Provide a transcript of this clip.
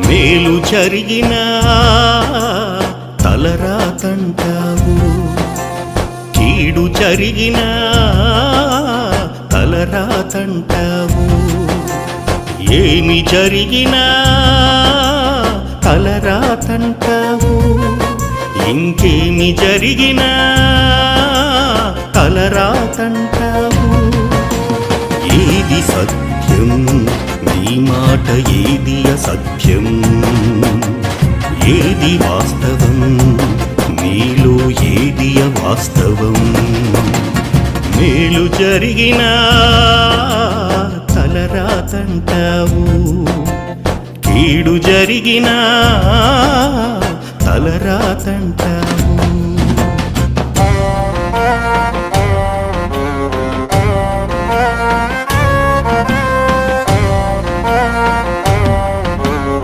మేలు జరిగినా తలరాతంటావు, కీడు జరిగినా తలరాతంటావు. ఏమి జరిగినా తలరాతంటావు, ఇంకేమి జరిగినా తలరాతంటావు. ఏది సత్యం నీ మాట, ఏది అసత్యం, ఏది వాస్తవం నీలో, ఏది అవాస్తవం. మేలు జరిగినా తలరాతంటావు, కీడు జరిగినా తలరాతంటావు.